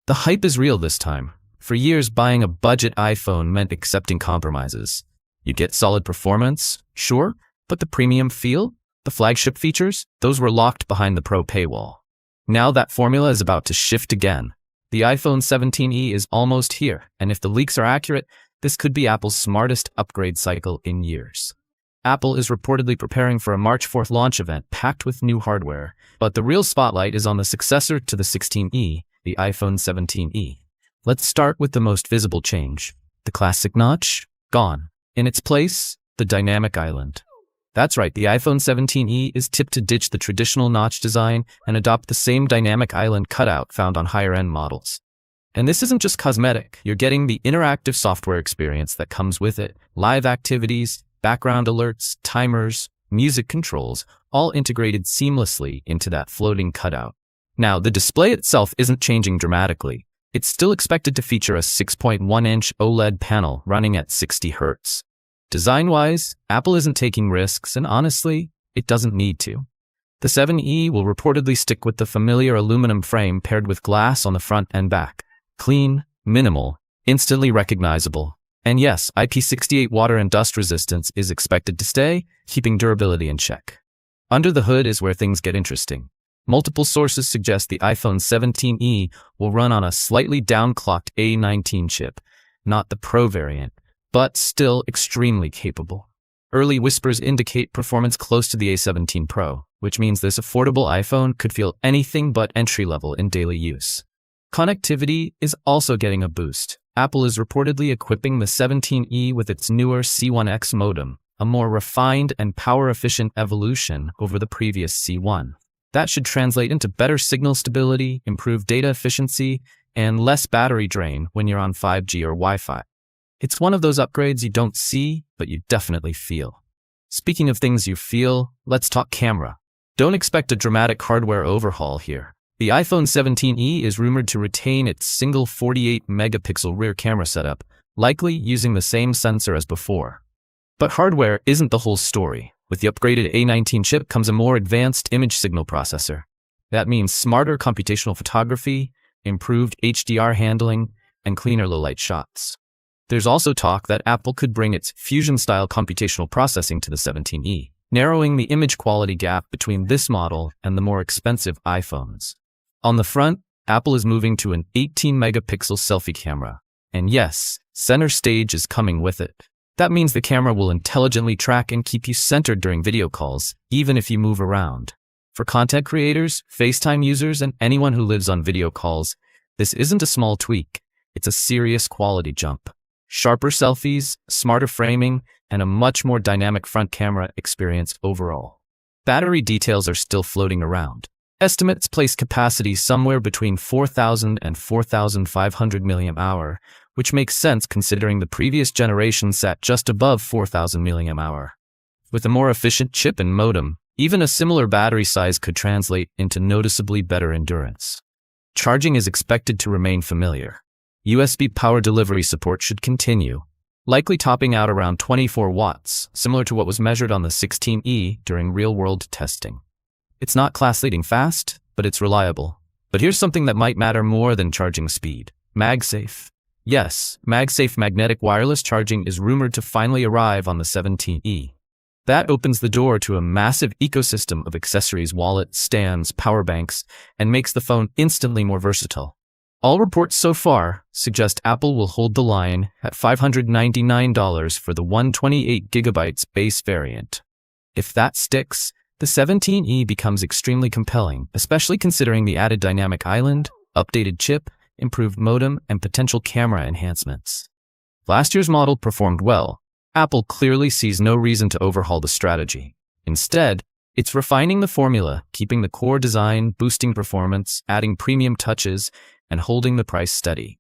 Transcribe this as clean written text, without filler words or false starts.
The hype is real this time. For years, buying a budget iPhone meant accepting compromises. You get solid performance, sure, but the premium feel, the flagship features, those were locked behind the Pro paywall. Now that formula is about to shift again. The iPhone 17e is almost here, and if the leaks are accurate, this could be Apple's smartest upgrade cycle in years. Apple is reportedly preparing for a March 4th launch event packed with new hardware, but the real spotlight is on the successor to the 16e, the iPhone 17e. Let's start with the most visible change. The classic notch? Gone. In its place, the dynamic island. That's right, the iPhone 17e is tipped to ditch the traditional notch design and adopt the same dynamic island cutout found on higher-end models. And this isn't just cosmetic. You're getting the interactive software experience that comes with it. Live activities, background alerts, timers, music controls, all integrated seamlessly into that floating cutout. Now, the display itself isn't changing dramatically. It's still expected to feature a 6.1-inch OLED panel running at 60 Hz. Design-wise, Apple isn't taking risks, and honestly, it doesn't need to. The 7e will reportedly stick with the familiar aluminum frame paired with glass on the front and back. Clean, minimal, instantly recognizable. And yes, IP68 water and dust resistance is expected to stay, keeping durability in check. Under the hood is where things get interesting. Multiple sources suggest the iPhone 17e will run on a slightly downclocked A19 chip, not the Pro variant, but still extremely capable. Early whispers indicate performance close to the A17 Pro, which means this affordable iPhone could feel anything but entry-level in daily use. Connectivity is also getting a boost. Apple is reportedly equipping the 17e with its newer C1X modem, a more refined and power-efficient evolution over the previous C1. That should translate into better signal stability, improved data efficiency, and less battery drain when you're on 5G or Wi-Fi. It's one of those upgrades you don't see, but you definitely feel. Speaking of things you feel, let's talk camera. Don't expect a dramatic hardware overhaul here. The iPhone 17e is rumored to retain its single 48-megapixel rear camera setup, likely using the same sensor as before. But hardware isn't the whole story. With the upgraded A19 chip comes a more advanced image signal processor. That means smarter computational photography, improved HDR handling, and cleaner low-light shots. There's also talk that Apple could bring its Fusion-style computational processing to the 17e, narrowing the image quality gap between this model and the more expensive iPhones. On the front, Apple is moving to an 18-megapixel selfie camera. And yes, center stage is coming with it. That means the camera will intelligently track and keep you centered during video calls, even if you move around. For content creators, FaceTime users, and anyone who lives on video calls, this isn't a small tweak. It's a serious quality jump. Sharper selfies, smarter framing, and a much more dynamic front camera experience overall. Battery details are still floating around. Estimates place capacity somewhere between 4,000 and 4,500 mAh, which makes sense considering the previous generation sat just above 4,000 mAh. With a more efficient chip and modem, even a similar battery size could translate into noticeably better endurance. Charging is expected to remain familiar. USB power delivery support should continue, likely topping out around 24 watts, similar to what was measured on the 16e during real-world testing. It's not class-leading fast, but it's reliable. But here's something that might matter more than charging speed. MagSafe. Yes, MagSafe magnetic wireless charging is rumored to finally arrive on the 17e. That opens the door to a massive ecosystem of accessories, wallets, stands, power banks, and makes the phone instantly more versatile. All reports so far suggest Apple will hold the line at $599 for the 128GB base variant. If that sticks, the 17e becomes extremely compelling, especially considering the added dynamic island, updated chip, improved modem, and potential camera enhancements. Last year's model performed well. Apple clearly sees no reason to overhaul the strategy. Instead, it's refining the formula, keeping the core design, boosting performance, adding premium touches, and holding the price steady.